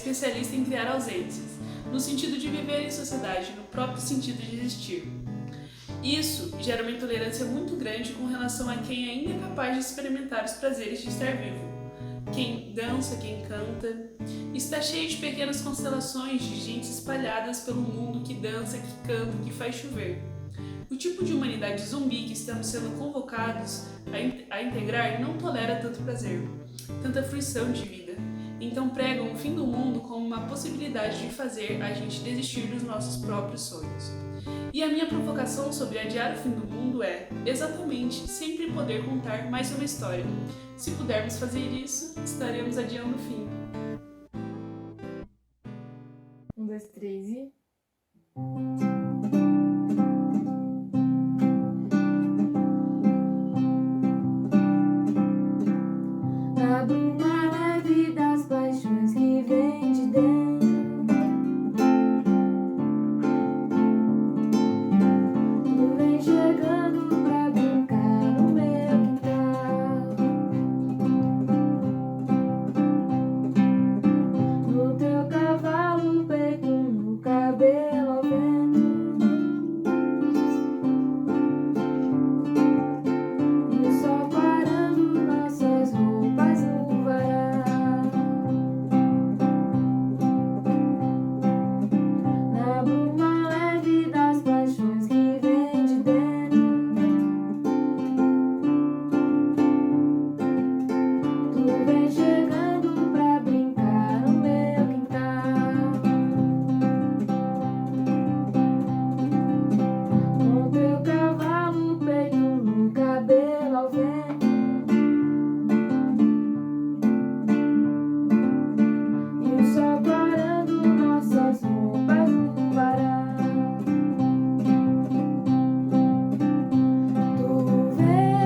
especialista em criar ausências, no sentido de viver em sociedade, no próprio sentido de existir. Isso gera uma intolerância muito grande com relação a quem ainda é capaz de experimentar os prazeres de estar vivo. Quem dança, quem canta. Está cheio de pequenas constelações de gente espalhadas pelo mundo que dança, que canta, que faz chover. O tipo de humanidade zumbi que estamos sendo convocados a integrar não tolera tanto prazer, tanta fruição de vida. Então pregam o fim do mundo como uma possibilidade de fazer a gente desistir dos nossos próprios sonhos. E a minha provocação sobre adiar o fim do mundo é, exatamente, sempre poder contar mais uma história. Se pudermos fazer isso, estaremos adiando o fim. 1, 2, 3 e... Na bruma leve das paixões que vem de dentro, tu vem chegando pra brincar no meu quintal. No teu cavalo, peito, no cabelo ao vento, e o sol parando nossas roupas no varal. Na bruma leve das paixões que vem de dentro, tu vem chegando pra brincar no meu quintal. Com teu cavalo, peito, no cabelo ao vento, e o sol parando nossas roupas no varal. Tu vens,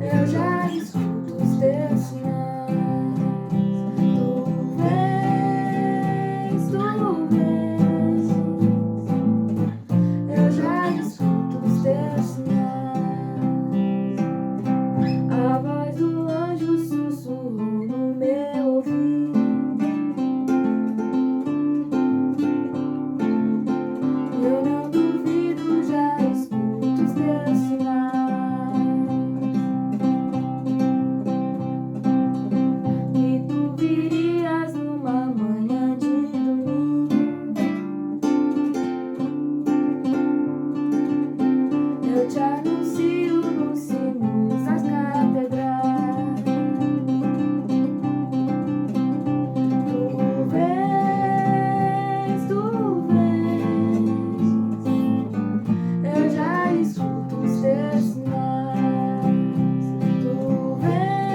eu já escuto os teus sinais. Tu vens, eu já escuto os teus sinais. A voz do anjo sussurrou no meu ouvido. Eu não duvido, já escuto os teus sinais. Que tu virias numa manhã de domingo. Eu te anuncio nos sinos das catedrais. Tu vens, eu já escuto os teus sinais. Tu vens,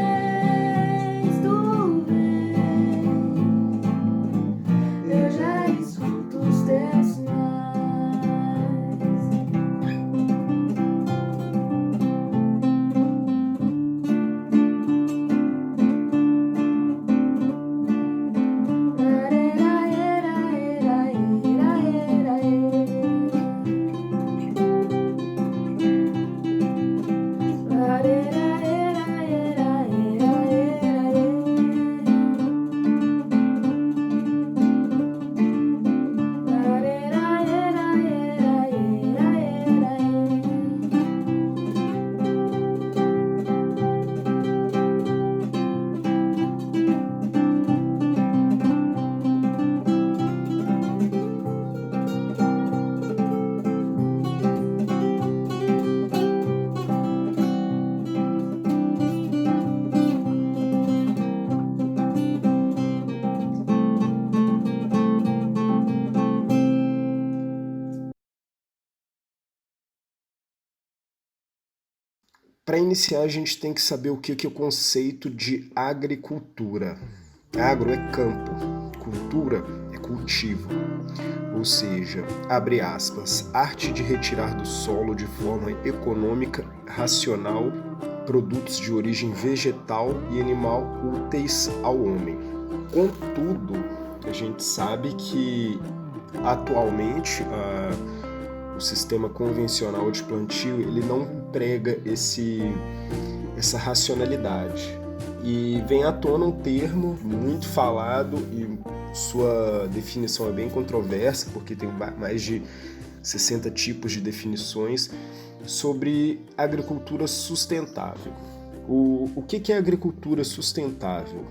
eu já escuto os teus sinais. Para iniciar, a gente tem que saber o que é o conceito de agricultura. Agro é campo, cultura é cultivo. Ou seja, abre aspas, arte de retirar do solo de forma econômica, racional, produtos de origem vegetal e animal úteis ao homem. Contudo, a gente sabe que atualmente o sistema convencional de plantio ele não prega essa racionalidade. E vem à tona um termo muito falado e sua definição é bem controversa, porque tem mais de 60 tipos de definições sobre agricultura sustentável. O que é agricultura sustentável?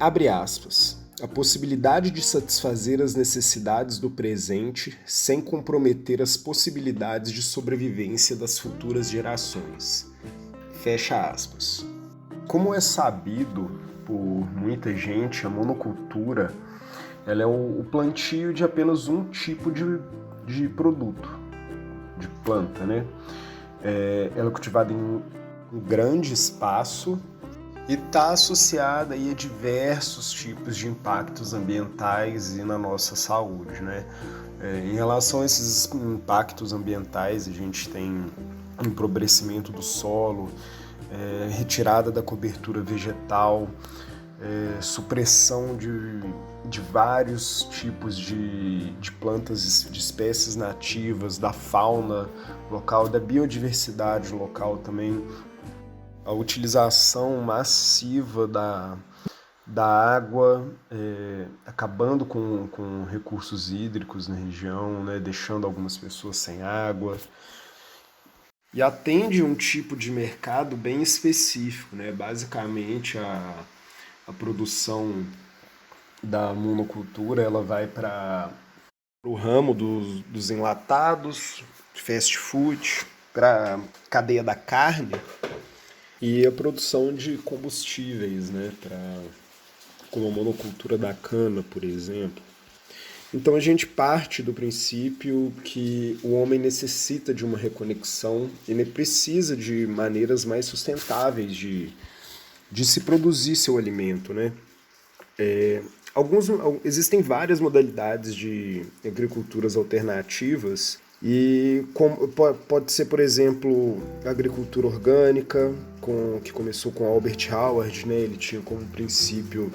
Abre aspas. A possibilidade de satisfazer as necessidades do presente sem comprometer as possibilidades de sobrevivência das futuras gerações. Fecha aspas. Como é sabido por muita gente, a monocultura ela é o plantio de apenas um tipo de produto, de planta, né? Ela é cultivada em um grande espaço e está associada aí a diversos tipos de impactos ambientais e na nossa saúde, né? Em relação a esses impactos ambientais, a gente tem empobrecimento do solo, retirada da cobertura vegetal, supressão de vários tipos de plantas, de espécies nativas, da fauna local, da biodiversidade local também, a utilização massiva da água, acabando com recursos hídricos na região, né, deixando algumas pessoas sem água. E atende um tipo de mercado bem específico, né? Basicamente a produção da monocultura ela vai para o ramo dos enlatados, fast food, para a cadeia da carne e a produção de combustíveis, né? Como a monocultura da cana, por exemplo. Então a gente parte do princípio que o homem necessita de uma reconexão, ele precisa de maneiras mais sustentáveis de se produzir seu alimento, né? Existem várias modalidades de agriculturas alternativas e pode ser, por exemplo, a agricultura orgânica, que começou com Albert Howard, né? Ele tinha como princípio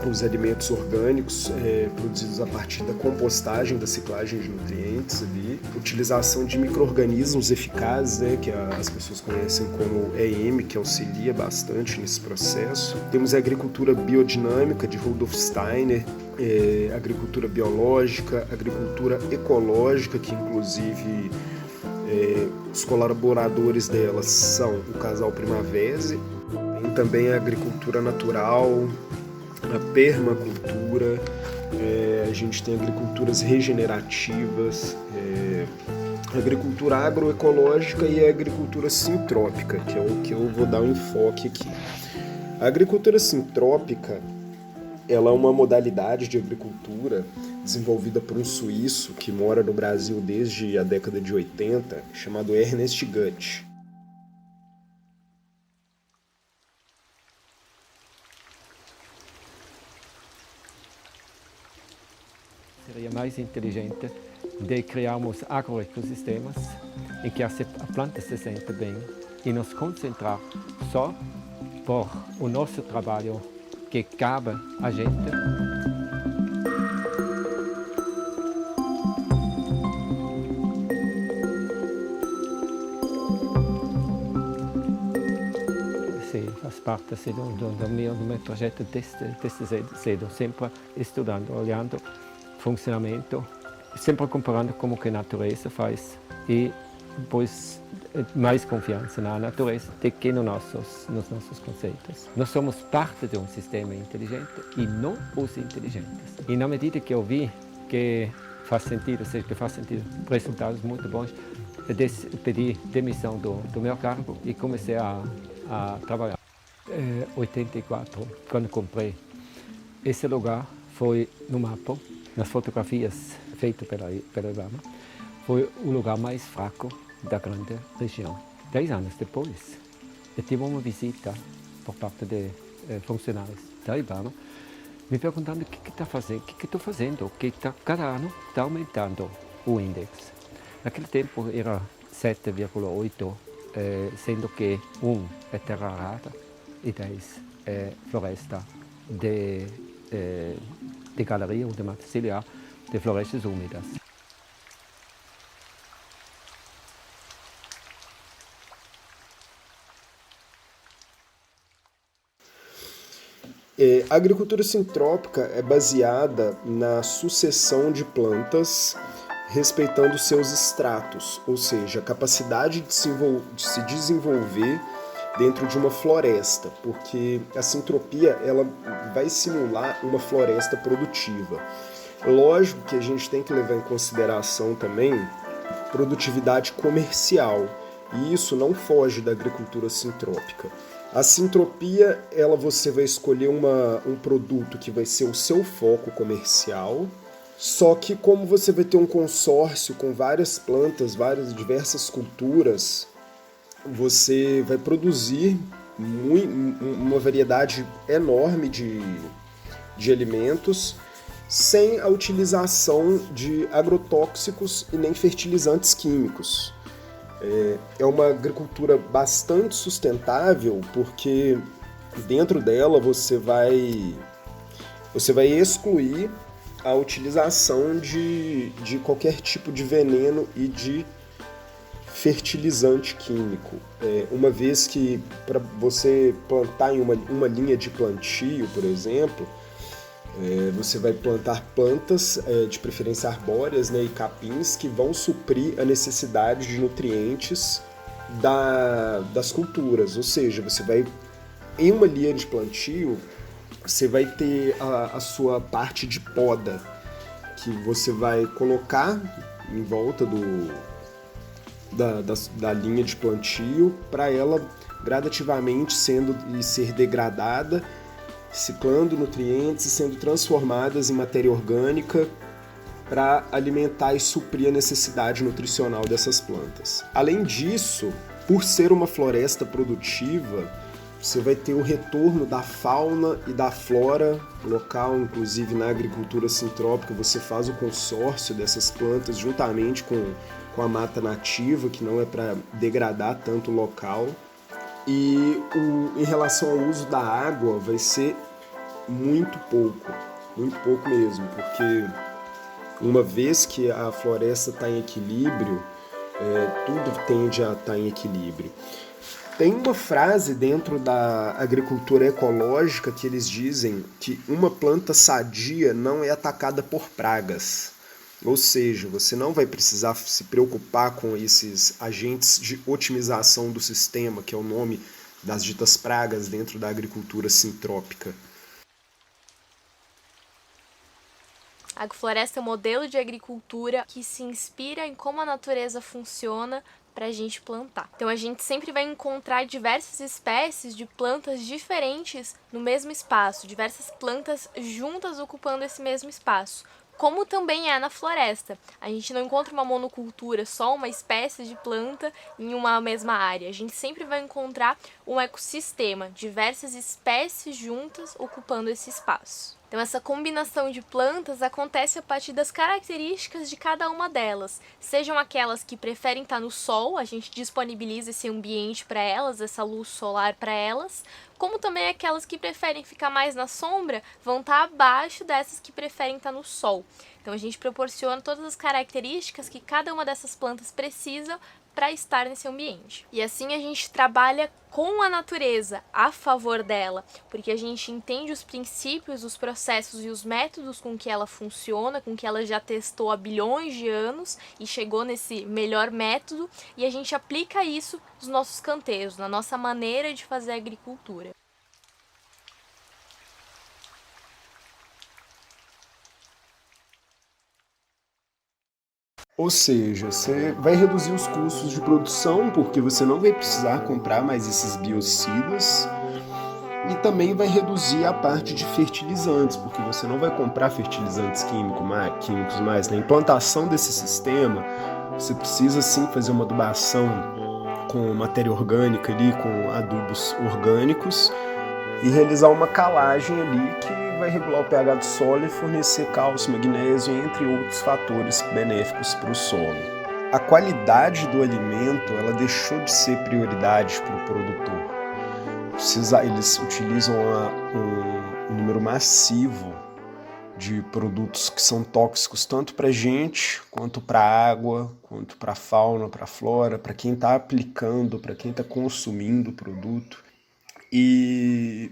os alimentos orgânicos produzidos a partir da compostagem, da ciclagem de nutrientes ali, utilização de micro-organismos eficazes, né, que as pessoas conhecem como EM, que auxilia bastante nesse processo. Temos a agricultura biodinâmica de Rudolf Steiner, agricultura biológica, agricultura ecológica, que inclusive os colaboradores delas são o casal Primavera. Tem também a agricultura natural, a permacultura, a gente tem agriculturas regenerativas, a agricultura agroecológica e a agricultura sintrópica, que é o que eu vou dar um enfoque aqui. A agricultura sintrópica ela é uma modalidade de agricultura desenvolvida por um suíço que mora no Brasil desde a década de 80, chamado Ernest Gutt. Seria mais inteligente de criarmos agroecossistemas em que a planta se sente bem e nos concentrar só por o nosso trabalho que cabe a gente. Sim, faz parte do meu projeto desde cedo, sempre estudando, olhando funcionamento, sempre comparando como que a natureza faz e depois mais confiança na natureza do que nos nossos conceitos. Nós somos parte de um sistema inteligente e não os inteligentes. E na medida que eu vi que faz sentido resultados muito bons, eu pedi demissão do meu cargo e comecei a trabalhar. Em 84, quando comprei esse lugar, foi no mapa, nas fotografias feitas pela Ibama, foi o lugar mais fraco da grande região. 10 anos depois, eu tive uma visita por parte de funcionários da Ibama, me perguntando o que está fazendo, o que estou fazendo, que cada ano está aumentando o índice. Naquele tempo era 7,8, sendo que 1 é terra rara e 10 é floresta de galeria ou de mata ciliar, de florestas úmidas. A agricultura sintrópica é baseada na sucessão de plantas respeitando seus estratos, ou seja, a capacidade de se desenvolver dentro de uma floresta, porque a sintropia ela vai simular uma floresta produtiva. Lógico que a gente tem que levar em consideração também produtividade comercial, e isso não foge da agricultura sintrópica. A sintropia, você vai escolher um produto que vai ser o seu foco comercial, só que como você vai ter um consórcio com várias plantas, diversas culturas, você vai produzir uma variedade enorme de alimentos sem a utilização de agrotóxicos e nem fertilizantes químicos. É uma agricultura bastante sustentável porque dentro dela você vai excluir a utilização de qualquer tipo de veneno e de fertilizante químico. Uma vez que para você plantar em uma linha de plantio, por exemplo, você vai plantar plantas, de preferência arbóreas, né, e capins, que vão suprir a necessidade de nutrientes das culturas. Ou seja, você vai, em uma linha de plantio, você vai ter a sua parte de poda, que você vai colocar em volta da linha de plantio para ela gradativamente ser degradada, ciclando nutrientes e sendo transformadas em matéria orgânica para alimentar e suprir a necessidade nutricional dessas plantas. Além disso, por ser uma floresta produtiva, você vai ter o retorno da fauna e da flora local, inclusive na agricultura sintrópica, você faz o consórcio dessas plantas juntamente com a mata nativa, que não é para degradar tanto o local. E em relação ao uso da água, vai ser muito pouco mesmo, porque uma vez que a floresta está em equilíbrio, tudo tende a estar em equilíbrio. Tem uma frase dentro da agricultura ecológica que eles dizem que uma planta sadia não é atacada por pragas. Ou seja, você não vai precisar se preocupar com esses agentes de otimização do sistema, que é o nome das ditas pragas dentro da agricultura sintrópica. A agrofloresta é um modelo de agricultura que se inspira em como a natureza funciona para a gente plantar. Então a gente sempre vai encontrar diversas espécies de plantas diferentes no mesmo espaço, diversas plantas juntas ocupando esse mesmo espaço. Como também é na floresta. A gente não encontra uma monocultura, só uma espécie de planta em uma mesma área. A gente sempre vai encontrar um ecossistema, diversas espécies juntas ocupando esse espaço. Então essa combinação de plantas acontece a partir das características de cada uma delas. Sejam aquelas que preferem estar no sol, a gente disponibiliza esse ambiente para elas, essa luz solar para elas, como também aquelas que preferem ficar mais na sombra, vão estar abaixo dessas que preferem estar no sol. Então a gente proporciona todas as características que cada uma dessas plantas precisam para estar nesse ambiente. E assim a gente trabalha com a natureza, a favor dela, porque a gente entende os princípios, os processos e os métodos com que ela funciona, com que ela já testou há bilhões de anos e chegou nesse melhor método, e a gente aplica isso nos nossos canteiros, na nossa maneira de fazer agricultura. Ou seja, você vai reduzir os custos de produção, porque você não vai precisar comprar mais esses biocidas, e também vai reduzir a parte de fertilizantes, porque você não vai comprar fertilizantes químicos mais. Na implantação desse sistema, você precisa sim fazer uma adubação com matéria orgânica ali, com adubos orgânicos, e realizar uma calagem ali que vai regular o pH do solo e fornecer cálcio, magnésio, entre outros fatores benéficos para o solo. A qualidade do alimento ela deixou de ser prioridade para o produtor. Eles utilizam um número massivo de produtos que são tóxicos tanto para a gente, quanto para a água, quanto para a fauna, para a flora, para quem está aplicando, para quem está consumindo o produto. E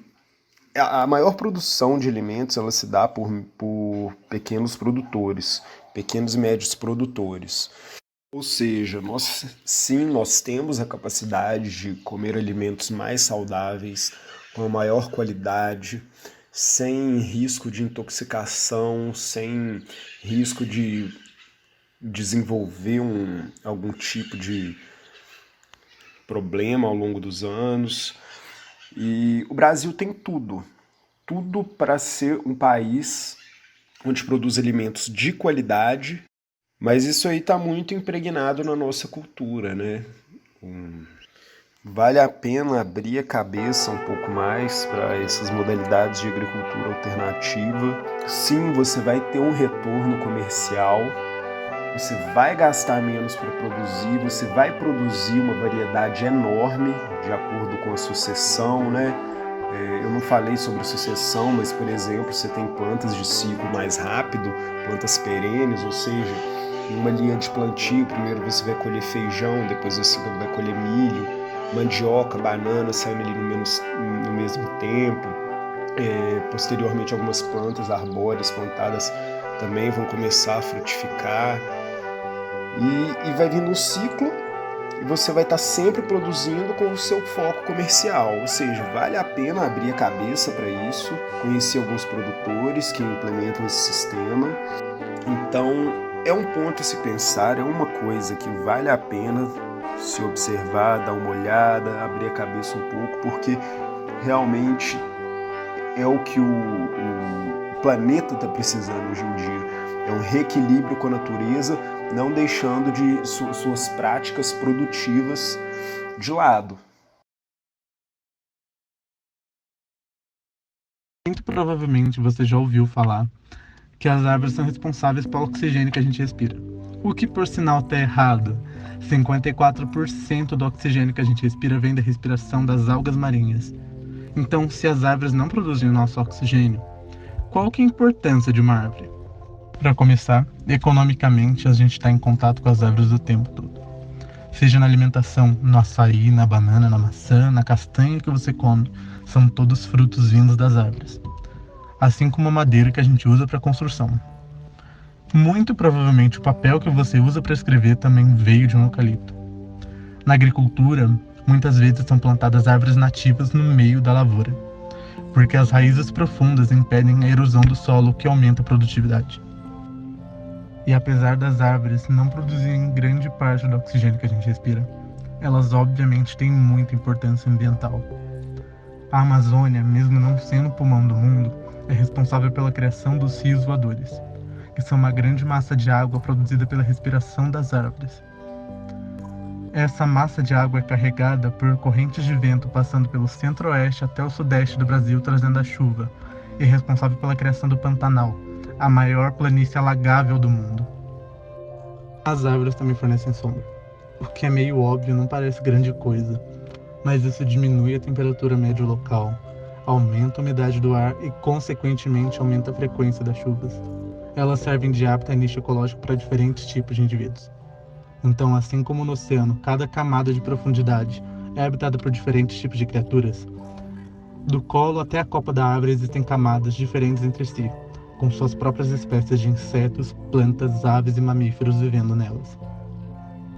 a maior produção de alimentos ela se dá por pequenos produtores, pequenos e médios produtores. Ou seja, nós temos a capacidade de comer alimentos mais saudáveis, com maior qualidade, sem risco de intoxicação, sem risco de desenvolver algum tipo de problema ao longo dos anos. E o Brasil tem tudo para ser um país onde produz alimentos de qualidade, mas isso aí está muito impregnado na nossa cultura, né? Vale a pena abrir a cabeça um pouco mais para essas modalidades de agricultura alternativa. Sim, você vai ter um retorno comercial, você vai gastar menos para produzir, você vai produzir uma variedade enorme de acordo com a sucessão, né? Eu não falei sobre sucessão, mas, por exemplo, você tem plantas de ciclo mais rápido, plantas perenes, ou seja, em uma linha de plantio, primeiro você vai colher feijão, depois você vai colher milho, mandioca, banana saindo ali no mesmo tempo. Posteriormente, algumas plantas arbóreas plantadas também vão começar a frutificar. E vai vindo um ciclo e você vai estar sempre produzindo com o seu foco comercial. Ou seja, vale a pena abrir a cabeça para isso, conhecer alguns produtores que implementam esse sistema. Então, é um ponto a se pensar, é uma coisa que vale a pena se observar, dar uma olhada, abrir a cabeça um pouco, porque realmente é o que o planeta está precisando hoje em dia. É um reequilíbrio com a natureza, não deixando de suas práticas produtivas de lado. Muito provavelmente você já ouviu falar que as árvores são responsáveis pelo oxigênio que a gente respira. O que, por sinal, está errado. 54% do oxigênio que a gente respira vem da respiração das algas marinhas. Então, se as árvores não produzem o nosso oxigênio, qual que é a importância de uma árvore? Para começar, economicamente a gente está em contato com as árvores o tempo todo. Seja na alimentação, no açaí, na banana, na maçã, na castanha que você come, são todos frutos vindos das árvores. Assim como a madeira que a gente usa para construção. Muito provavelmente o papel que você usa para escrever também veio de um eucalipto. Na agricultura, muitas vezes são plantadas árvores nativas no meio da lavoura, porque as raízes profundas impedem a erosão do solo, o que aumenta a produtividade. E apesar das árvores não produzirem grande parte do oxigênio que a gente respira, elas obviamente têm muita importância ambiental. A Amazônia, mesmo não sendo o pulmão do mundo, é responsável pela criação dos rios voadores, que são uma grande massa de água produzida pela respiração das árvores. Essa massa de água é carregada por correntes de vento passando pelo centro-oeste até o sudeste do Brasil, trazendo a chuva, e é responsável pela criação do Pantanal, a maior planície alagável do mundo. As árvores também fornecem sombra, o que é meio óbvio, não parece grande coisa, mas isso diminui a temperatura média local, aumenta a umidade do ar e, consequentemente, aumenta a frequência das chuvas. Elas servem de hábitat nicho ecológico para diferentes tipos de indivíduos. Então, assim como no oceano, cada camada de profundidade é habitada por diferentes tipos de criaturas, do colo até a copa da árvore existem camadas diferentes entre si, com suas próprias espécies de insetos, plantas, aves e mamíferos vivendo nelas.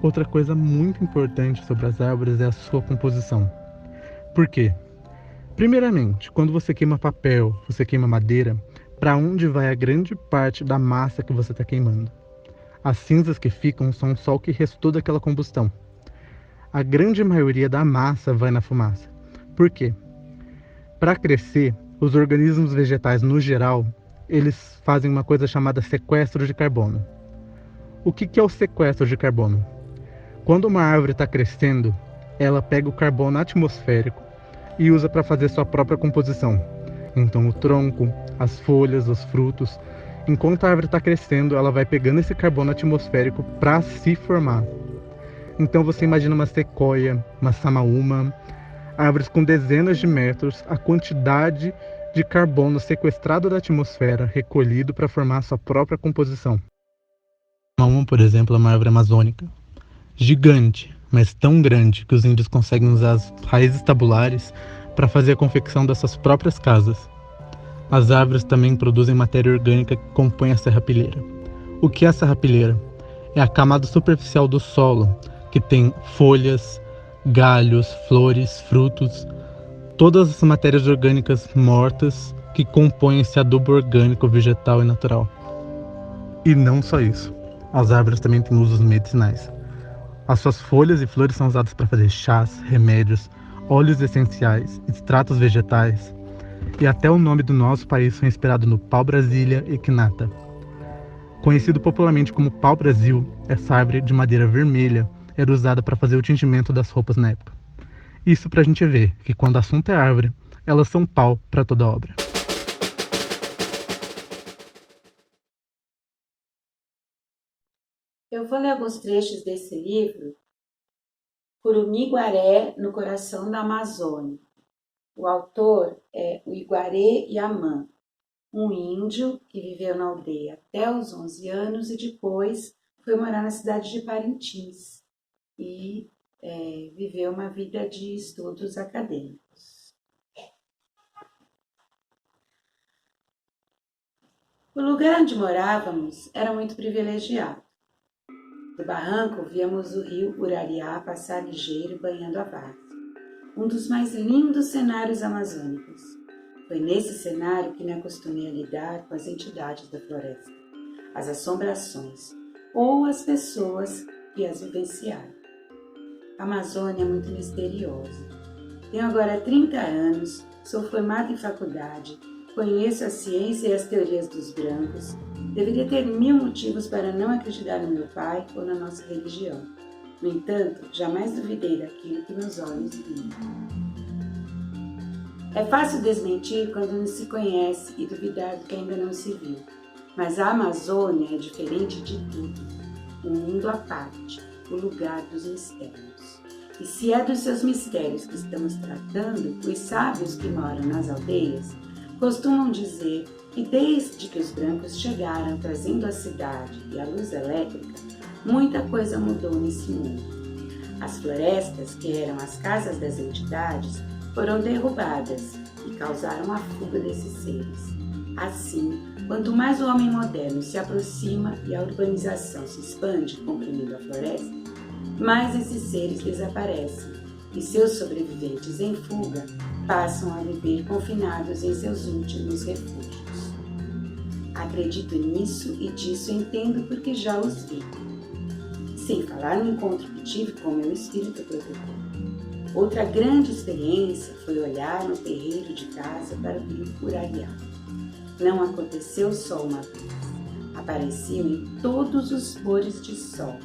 Outra coisa muito importante sobre as árvores é a sua composição. Por quê? Primeiramente, quando você queima papel, você queima madeira, para onde vai a grande parte da massa que você está queimando? As cinzas que ficam são só o que restou daquela combustão. A grande maioria da massa vai na fumaça. Por quê? Para crescer, os organismos vegetais no geral, eles fazem uma coisa chamada sequestro de carbono. O que é o sequestro de carbono? Quando uma árvore está crescendo, ela pega o carbono atmosférico e usa para fazer sua própria composição. Então o tronco, as folhas, os frutos, enquanto a árvore está crescendo, ela vai pegando esse carbono atmosférico para se formar. Então você imagina uma sequoia, uma samaúma, árvores com dezenas de metros, a quantidade de carbono sequestrado da atmosfera, recolhido para formar sua própria composição. A samaúma, por exemplo, é uma árvore amazônica, gigante, mas tão grande que os índios conseguem usar as raízes tabulares para fazer a confecção das suas próprias casas. As árvores também produzem matéria orgânica que compõe a serrapilheira. O que é a serrapilheira? É a camada superficial do solo, que tem folhas, galhos, flores, frutos, todas as matérias orgânicas mortas que compõem esse adubo orgânico, vegetal e natural. E não só isso, as árvores também têm usos medicinais. As suas folhas e flores são usadas para fazer chás, remédios, óleos essenciais, extratos vegetais, e até o nome do nosso país foi inspirado no pau-brasília equinata. Conhecido popularmente como pau-brasil, essa árvore de madeira vermelha era usada para fazer o tingimento das roupas na época. Isso para a gente ver que quando o assunto é árvore, elas são pau para toda obra. Eu vou ler alguns trechos desse livro, Curumiguaré no Coração da Amazônia. O autor é o Iguaré Yaman, um índio que viveu na aldeia até os 11 anos e depois foi morar na cidade de Parintins e viveu uma vida de estudos acadêmicos. O lugar onde morávamos era muito privilegiado. Do barranco víamos o rio Urariá passar ligeiro banhando a várzea, um dos mais lindos cenários amazônicos. Foi nesse cenário que me acostumei a lidar com as entidades da floresta, as assombrações ou as pessoas que as vivenciaram. A Amazônia é muito misteriosa. Tenho agora 30 anos, sou formada em faculdade, conheço a ciência e as teorias dos brancos. Deveria ter 1000 motivos para não acreditar no meu pai ou na nossa religião. No entanto, jamais duvidei daquilo que meus olhos viam. É fácil desmentir quando não se conhece e duvidar do que ainda não se viu. Mas a Amazônia é diferente de tudo. Um mundo à parte, o lugar dos mistérios. E se é dos seus mistérios que estamos tratando, os sábios que moram nas aldeias costumam dizer que desde que os brancos chegaram trazendo a cidade e a luz elétrica, muita coisa mudou nesse mundo. As florestas, que eram as casas das entidades, foram derrubadas e causaram a fuga desses seres. Assim, quanto mais o homem moderno se aproxima e a urbanização se expande, comprimindo a floresta, mais esses seres desaparecem e seus sobreviventes em fuga passam a viver confinados em seus últimos refúgios. Acredito nisso e disso entendo porque já os vi. Sem falar no encontro que tive com meu espírito protetor. Outra grande experiência foi olhar no terreiro de casa para o rio Urariá. Não aconteceu só uma vez. Apareciam em todos os pôres de sol.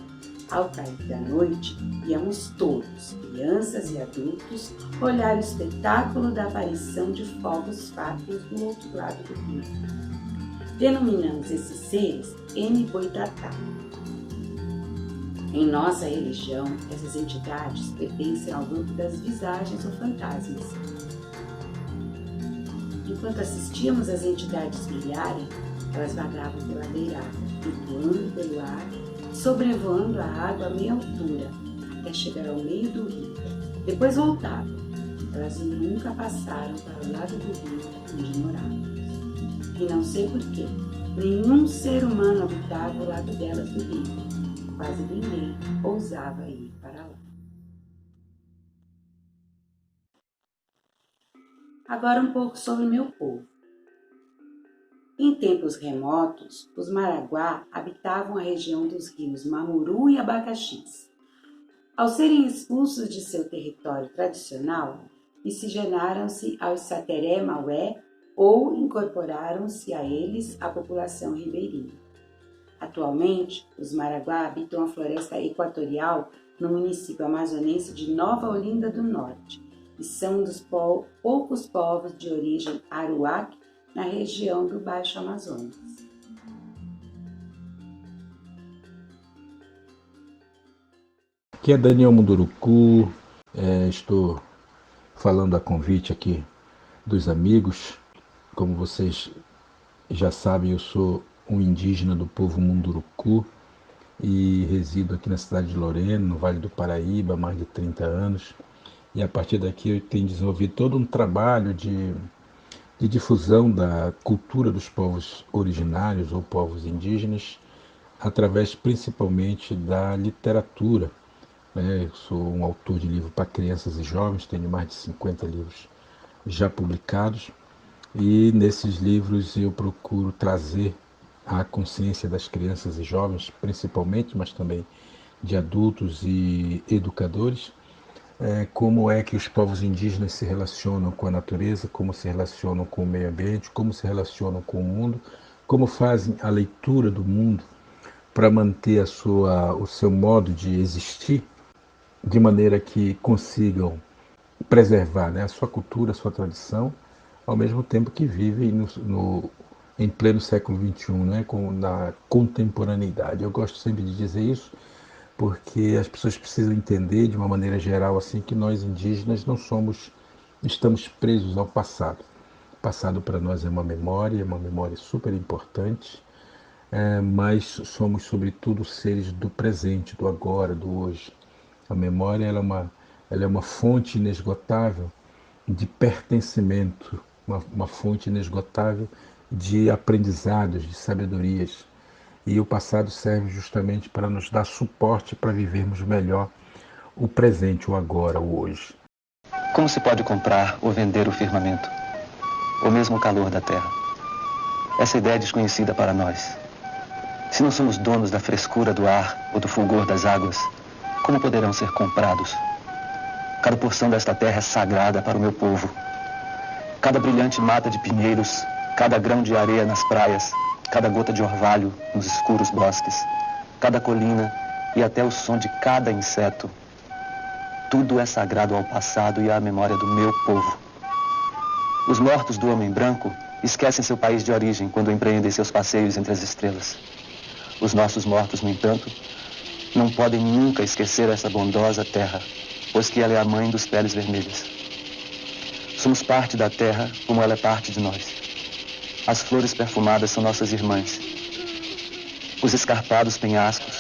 Ao cair da noite, íamos todos, crianças e adultos, olhar o espetáculo da aparição de fogos fátuos do outro lado do rio. Denominamos esses seres Eniboitatá. Em nossa religião, essas entidades pertencem ao grupo das visagens ou fantasmas. Enquanto assistíamos às entidades brilharem, elas vagavam pela beirada, flutuando pelo ar, sobrevoando a água a meia altura, até chegar ao meio do rio. Depois voltavam. Elas nunca passaram para o lado do rio onde morávamos. E não sei porquê, nenhum ser humano habitava o lado delas do rio. Quase ninguém ousava ir para lá. Agora um pouco sobre meu povo. Em tempos remotos, os Maraguá habitavam a região dos rios Mamuru e Abacaxis. Ao serem expulsos de seu território tradicional, miscigenaram-se aos Sateré Maué ou incorporaram-se a eles a população ribeirinha. Atualmente, os Maraguá habitam a floresta equatorial no município amazonense de Nova Olinda do Norte e são um dos poucos povos de origem aruac na região do Baixo Amazonas. Aqui é Daniel Munduruku, estou falando a convite aqui dos amigos. Como vocês já sabem, eu sou um indígena do povo Munduruku e resido aqui na cidade de Lorena, no Vale do Paraíba, há mais de 30 anos. e a partir daqui eu tenho desenvolvido todo um trabalho de difusão da cultura dos povos originários ou povos indígenas, através principalmente da literatura. Eu sou um autor de livro para crianças e jovens, tenho mais de 50 livros já publicados, e nesses livros eu procuro trazer à consciência das crianças e jovens, principalmente, mas também de adultos e educadores, como é que os povos indígenas se relacionam com a natureza, como se relacionam com o meio ambiente, como se relacionam com o mundo, como fazem a leitura do mundo para manter o seu modo de existir, de maneira que consigam preservar, né, a sua cultura, a sua tradição, ao mesmo tempo que vivem em pleno século XXI, né, na contemporaneidade. Eu gosto sempre de dizer isso, porque as pessoas precisam entender, de uma maneira geral, assim, que nós indígenas não estamos presos ao passado. O passado para nós é uma memória super importante, mas somos, sobretudo, seres do presente, do agora, do hoje. A memória ela é uma fonte inesgotável de pertencimento, uma fonte inesgotável de aprendizados, de sabedorias. E o passado serve justamente para nos dar suporte para vivermos melhor o presente, o agora, o hoje. Como se pode comprar ou vender o firmamento, ou mesmo o calor da terra? Essa ideia é desconhecida para nós. Se não somos donos da frescura do ar ou do fulgor das águas, como poderão ser comprados? Cada porção desta terra é sagrada para o meu povo. Cada brilhante mata de pinheiros, cada grão de areia nas praias, cada gota de orvalho nos escuros bosques, cada colina e até o som de cada inseto. Tudo é sagrado ao passado e à memória do meu povo. Os mortos do homem branco esquecem seu país de origem quando empreendem seus passeios entre as estrelas. Os nossos mortos, no entanto, não podem nunca esquecer essa bondosa terra, pois que ela é a mãe dos peles vermelhas. Somos parte da terra como ela é parte de nós. As flores perfumadas são nossas irmãs. Os escarpados penhascos,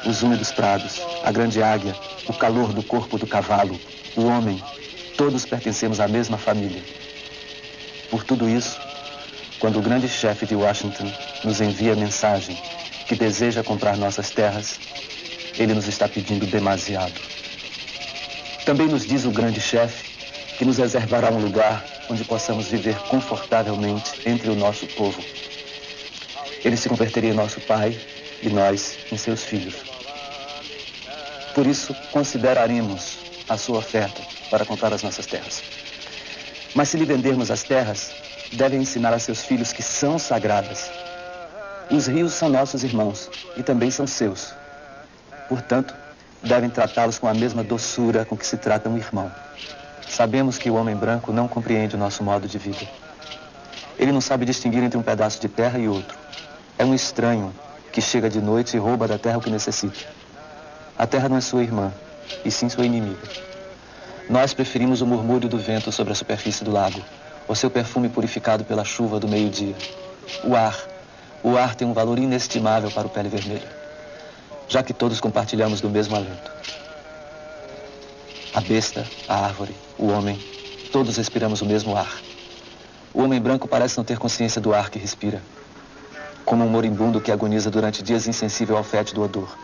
os úmidos prados, a grande águia, o calor do corpo do cavalo, o homem, todos pertencemos à mesma família. Por tudo isso, quando o grande chefe de Washington nos envia mensagem que deseja comprar nossas terras, ele nos está pedindo demasiado. Também nos diz o grande chefe que nos reservará um lugar onde possamos viver confortavelmente entre o nosso povo. Ele se converteria em nosso pai e nós em seus filhos. Por isso, consideraremos a sua oferta para comprar as nossas terras. Mas se lhe vendermos as terras, deve ensinar a seus filhos que são sagradas. Os rios são nossos irmãos e também são seus. Portanto, devem tratá-los com a mesma doçura com que se trata um irmão. Sabemos que o homem branco não compreende o nosso modo de vida. Ele não sabe distinguir entre um pedaço de terra e outro. É um estranho que chega de noite e rouba da terra o que necessita. A terra não é sua irmã, e sim sua inimiga. Nós preferimos o murmúrio do vento sobre a superfície do lago, o seu perfume purificado pela chuva do meio-dia. O ar tem um valor inestimável para o pele vermelha, já que todos compartilhamos do mesmo alento. A besta, a árvore, o homem, todos respiramos o mesmo ar. O homem branco parece não ter consciência do ar que respira, como um moribundo que agoniza durante dias insensível ao fétido odor.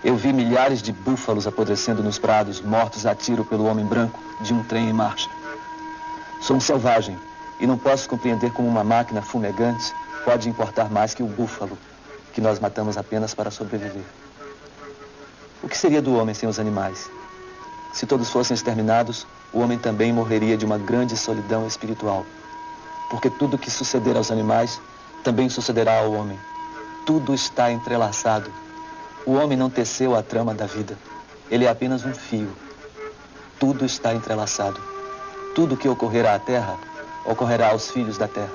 Eu vi milhares de búfalos apodrecendo nos prados, mortos a tiro pelo homem branco de um trem em marcha. Sou um selvagem e não posso compreender como uma máquina fumegante pode importar mais que o búfalo, que nós matamos apenas para sobreviver. O que seria do homem sem os animais? Se todos fossem exterminados, o homem também morreria de uma grande solidão espiritual. Porque tudo que suceder aos animais também sucederá ao homem. Tudo está entrelaçado. O homem não teceu a trama da vida. Ele é apenas um fio. Tudo está entrelaçado. Tudo que ocorrerá à terra, ocorrerá aos filhos da terra.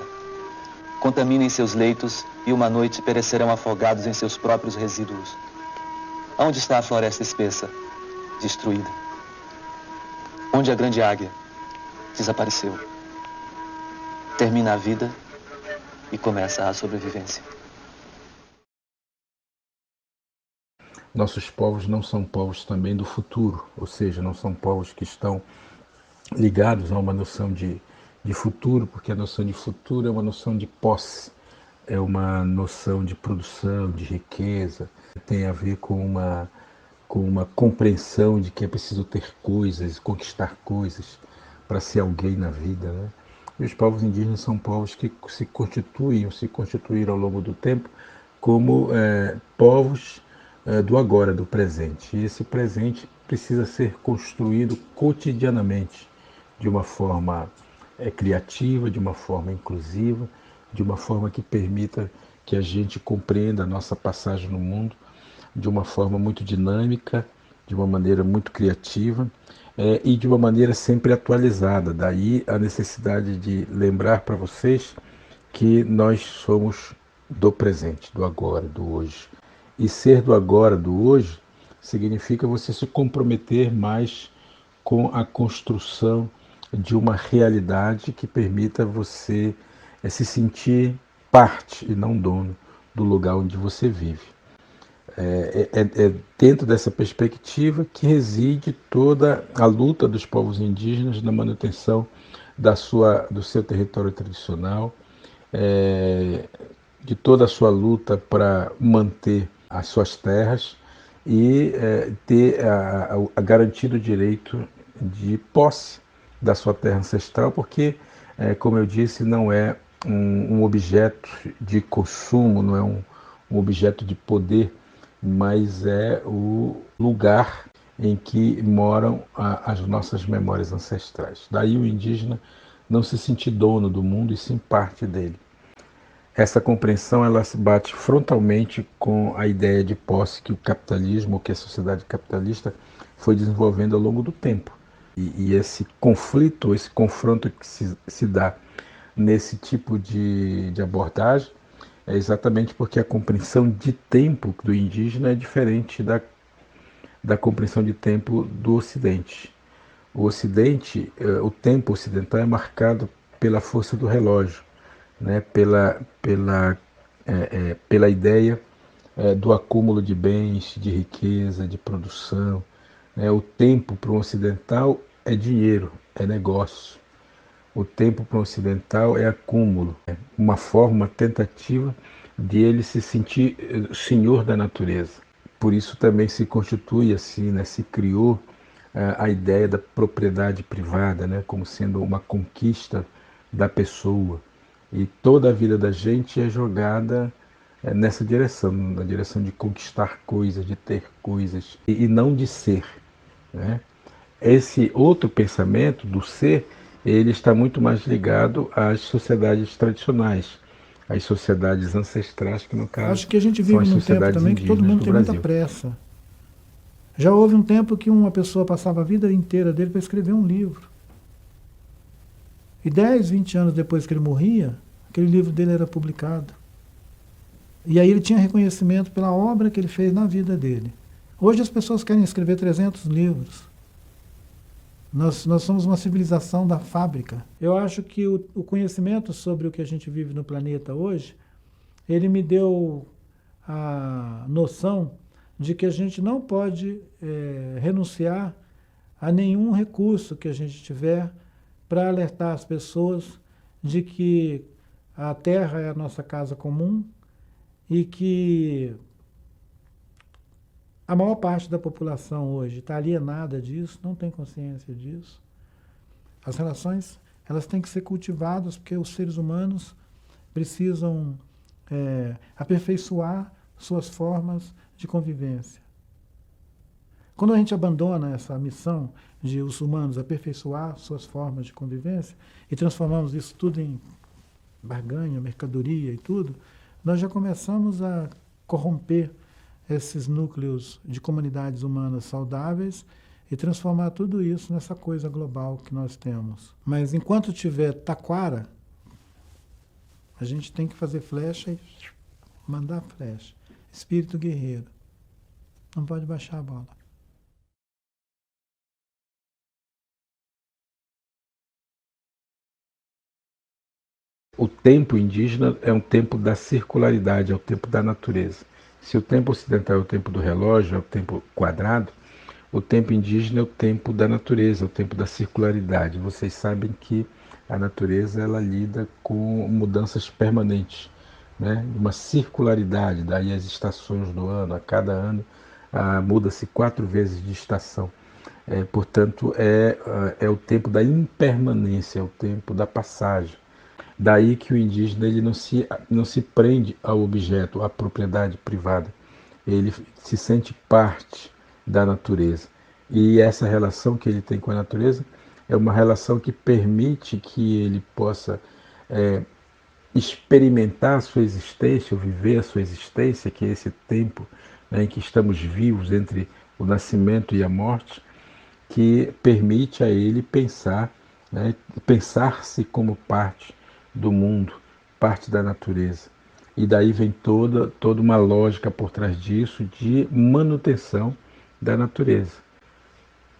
Contaminem seus leitos e uma noite perecerão afogados em seus próprios resíduos. Onde está a floresta espessa? Destruída. Onde a grande águia? Desapareceu. Termina a vida e começa a sobrevivência. nossos povos não são povos também do futuro, ou seja, não são povos que estão ligados a uma noção de futuro, porque a noção de futuro é uma noção de posse, é uma noção de produção, de riqueza, tem a ver com uma compreensão de que é preciso ter coisas, conquistar coisas para ser alguém na vida, né? E os povos indígenas são povos que se constituíram ao longo do tempo como povos do agora, do presente. E esse presente precisa ser construído cotidianamente, de uma forma criativa, de uma forma inclusiva, de uma forma que permita que a gente compreenda a nossa passagem no mundo de uma forma muito dinâmica, de uma maneira muito criativa e de uma maneira sempre atualizada. Daí a necessidade de lembrar para vocês que nós somos do presente, do agora, do hoje. E ser do agora, do hoje, significa você se comprometer mais com a construção de uma realidade que permita você se sentir parte e não dono do lugar onde você vive. É dentro dessa perspectiva que reside toda a luta dos povos indígenas na manutenção do seu território tradicional, de toda a sua luta para manter as suas terras e ter a garantido direito de posse da sua terra ancestral, porque, como eu disse, não é um objeto de consumo, não é um objeto de poder, mas é o lugar em que moram as nossas memórias ancestrais. Daí o indígena não se sentir dono do mundo e sim parte dele. Essa compreensão ela se bate frontalmente com a ideia de posse que o capitalismo, ou que a sociedade capitalista foi desenvolvendo ao longo do tempo. E esse conflito, esse confronto que se dá nesse tipo de abordagem é exatamente porque a compreensão de tempo do indígena é diferente da compreensão de tempo do Ocidente. O Ocidente, o tempo ocidental é marcado pela força do relógio, né? Pela ideia do acúmulo de bens, de riqueza, de produção. Né? O tempo para o ocidental é dinheiro, é negócio. O tempo para o ocidental é acúmulo, é uma forma, uma tentativa de ele se sentir senhor da natureza. Por isso também se constitui assim, né, se criou a ideia da propriedade privada, né, como sendo uma conquista da pessoa. E toda a vida da gente é jogada nessa direção, na direção de conquistar coisas, de ter coisas, e não de ser. Né? Esse outro pensamento do ser, ele está muito mais ligado às sociedades tradicionais, às sociedades ancestrais, que no caso acho que a gente vive num tempo também que todo mundo tem muita pressa. Já houve um tempo que uma pessoa passava a vida inteira dele para escrever um livro. E 10, 20 anos depois que ele morria, aquele livro dele era publicado. E aí ele tinha reconhecimento pela obra que ele fez na vida dele. Hoje as pessoas querem escrever 300 livros. Nós somos uma civilização da fábrica. Eu acho que o conhecimento sobre o que a gente vive no planeta hoje, ele me deu a noção de que a gente não pode renunciar a nenhum recurso que a gente tiver para alertar as pessoas de que a Terra é a nossa casa comum e que a maior parte da população hoje está alienada disso, não tem consciência disso. As relações, elas têm que ser cultivadas porque os seres humanos precisam aperfeiçoar suas formas de convivência. Quando a gente abandona essa missão de os humanos aperfeiçoar suas formas de convivência e transformamos isso tudo em barganha, mercadoria e tudo, nós já começamos a corromper esses núcleos de comunidades humanas saudáveis e transformar tudo isso nessa coisa global que nós temos. Mas enquanto tiver taquara, a gente tem que fazer flecha e mandar flecha. Espírito guerreiro. Não pode baixar a bola. O tempo indígena é um tempo da circularidade, é o tempo da natureza. Se o tempo ocidental é o tempo do relógio, é o tempo quadrado, o tempo indígena é o tempo da natureza, o tempo da circularidade. Vocês sabem que a natureza ela lida com mudanças permanentes, né? Uma circularidade, daí as estações do ano, a cada ano muda-se 4 vezes de estação. Portanto, é o tempo da impermanência, é o tempo da passagem. Daí que o indígena ele não se prende ao objeto, à propriedade privada. Ele se sente parte da natureza. E essa relação que ele tem com a natureza é uma relação que permite que ele possa experimentar a sua existência, ou viver a sua existência, que é esse tempo, né, em que estamos vivos entre o nascimento e a morte, que permite a ele pensar, né, pensar-se como parte do mundo, parte da natureza. E daí vem toda uma lógica por trás disso de manutenção da natureza.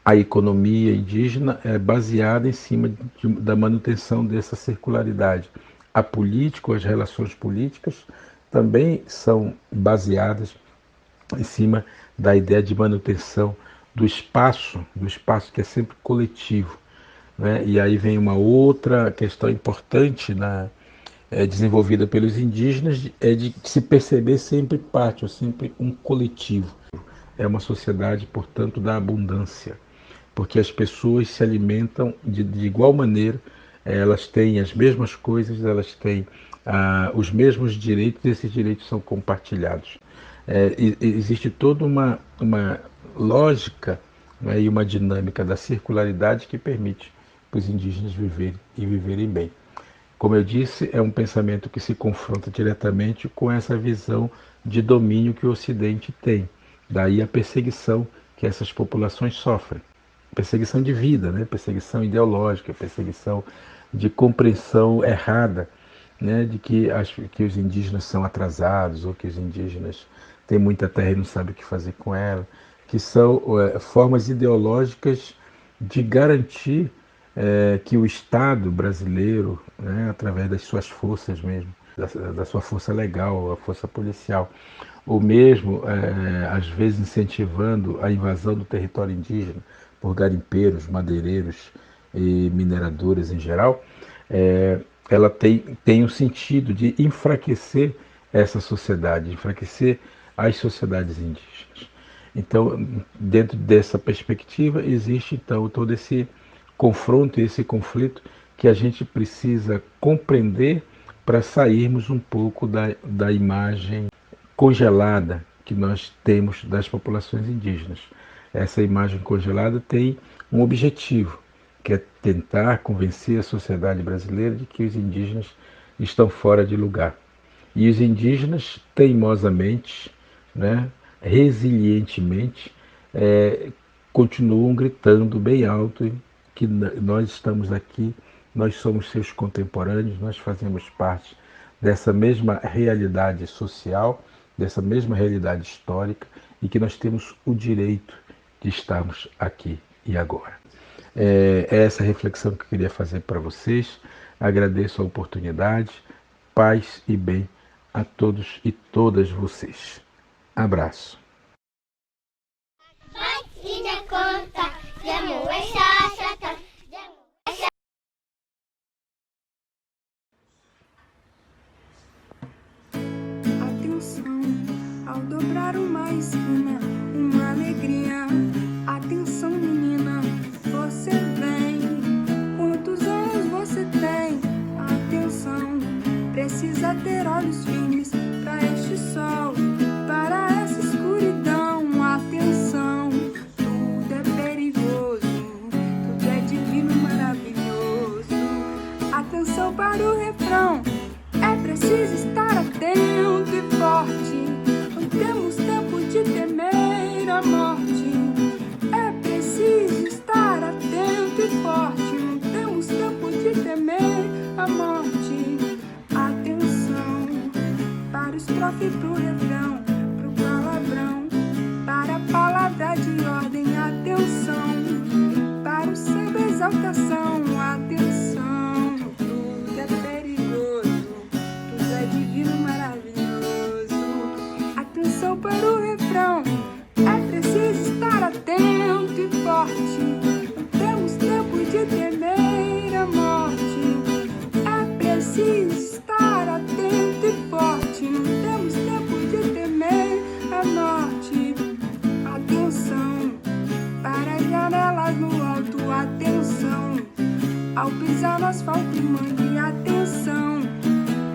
A economia indígena é baseada em cima da manutenção dessa circularidade. A política, as relações políticas também são baseadas em cima da ideia de manutenção do espaço que é sempre coletivo, né? E aí vem uma outra questão importante desenvolvida pelos indígenas, é de se perceber sempre parte, ou sempre um coletivo. É uma sociedade, portanto, da abundância, porque as pessoas se alimentam de igual maneira, elas têm as mesmas coisas, elas têm os mesmos direitos, e esses direitos são compartilhados. Existe toda uma lógica, né, e uma dinâmica da circularidade que permite para os indígenas viverem bem. Como eu disse, é um pensamento que se confronta diretamente com essa visão de domínio que o Ocidente tem. Daí a perseguição que essas populações sofrem. Perseguição de vida, né? Perseguição ideológica, perseguição de compreensão errada, né? De que os indígenas são atrasados, ou que os indígenas têm muita terra e não sabem o que fazer com ela, que são formas ideológicas de garantir que o Estado brasileiro, né, através das suas forças mesmo, da sua força legal, a força policial, ou mesmo, às vezes, incentivando a invasão do território indígena por garimpeiros, madeireiros e mineradoras em geral, ela tem o sentido de enfraquecer essa sociedade, enfraquecer as sociedades indígenas. Então, dentro dessa perspectiva, existe então todo esse confronto, esse conflito que a gente precisa compreender para sairmos um pouco da imagem congelada que nós temos das populações indígenas. Essa imagem congelada tem um objetivo, que é tentar convencer a sociedade brasileira de que os indígenas estão fora de lugar. E os indígenas, teimosamente, né, resilientemente, continuam gritando bem alto que nós estamos aqui, nós somos seus contemporâneos, nós fazemos parte dessa mesma realidade social, dessa mesma realidade histórica, e que nós temos o direito de estarmos aqui e agora. É essa reflexão que eu queria fazer para vocês. Agradeço a oportunidade, paz e bem a todos e todas vocês. Abraço. Atenção, ao dobrar uma esquina, uma alegria. Atenção, menina, você vem. Quantos anos você tem? Atenção, precisa ter olhos firmes para este sol, para essa escuridão. Atenção, tudo é perigoso, tudo é divino, maravilhoso. Atenção para o refrão, é preciso estar atento e forte. Não temos tempo de temer a morte. É preciso estar atento e forte. Não temos tempo de temer a morte. Atenção para o estrofe e pro refrão, pro palavrão, para a palavra de ordem. Atenção para o samba, exaltação. Atenção, tudo é perigoso, tudo é divino, maravilhoso. Atenção Atenção para o refrão. É preciso estar atento e forte. Não temos tempo de temer a morte. É preciso estar atento e forte. Não temos tempo de temer a morte. Atenção para as janelas no alto. Atenção ao pisar no asfalto e mangue. Atenção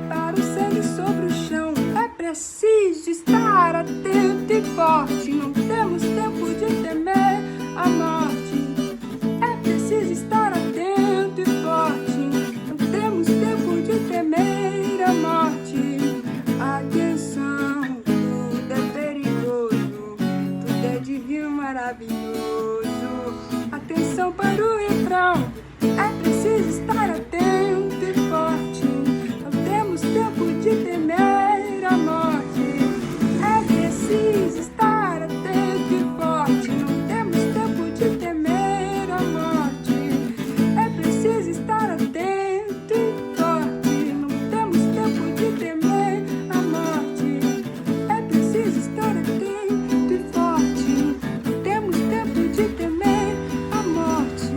para o sangue sobre o chão. É preciso estar atento e forte. Não temos tempo de temer a morte. É preciso estar atento e forte. Não temos tempo de temer a morte. Atenção, tudo é perigoso, tudo é divino, maravilhoso. Atenção para o refrão. É preciso estar atento e forte. Não temos tempo de temer a morte. É preciso estar atento e forte. Não temos tempo de temer a morte. É preciso estar atento e forte. Não temos tempo de temer a morte. É preciso estar atento e forte. Não temos tempo de temer a morte.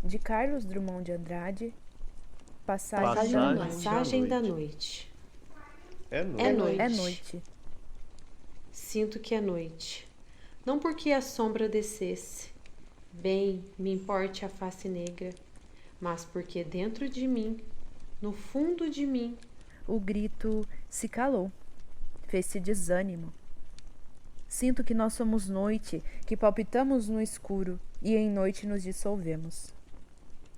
De Carlos Drummond de Andrade, Passagem da Noite. É noite. Sinto que é noite. Não porque a sombra descesse, bem me importe a face negra, mas porque dentro de mim, no fundo de mim, o grito se calou, fez-se desânimo. Sinto que nós somos noite, que palpitamos no escuro e em noite nos dissolvemos.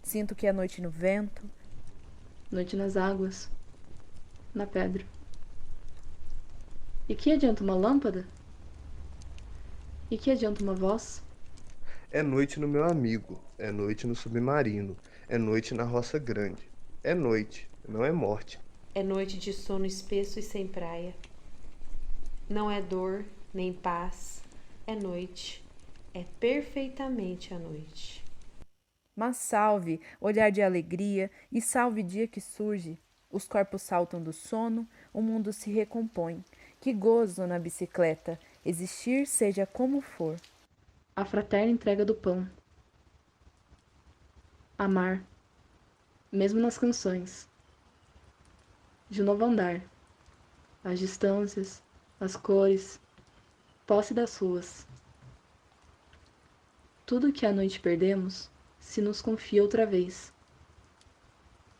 Sinto que é noite no vento, noite nas águas, na pedra. E que adianta uma lâmpada? E que adianta uma voz? É noite no meu amigo, é noite no submarino, é noite na roça grande. É noite, não é morte. É noite de sono espesso e sem praia. Não é dor, nem paz, é noite. É perfeitamente a noite. Mas salve, olhar de alegria, e salve dia que surge. Os corpos saltam do sono, o mundo se recompõe. Que gozo na bicicleta, existir seja como for. A fraterna entrega do pão. Amar, mesmo nas canções. De novo andar. As distâncias, as cores, posse das ruas. Tudo que à noite perdemos se nos confia outra vez.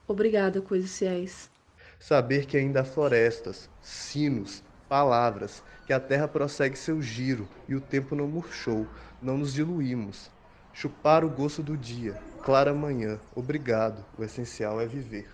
Obrigada, coisas fiéis. Saber que ainda há florestas, sinos, palavras, que a terra prossegue seu giro e o tempo não murchou, não nos diluímos. Chupar o gosto do dia, clara manhã, obrigado, o essencial é viver.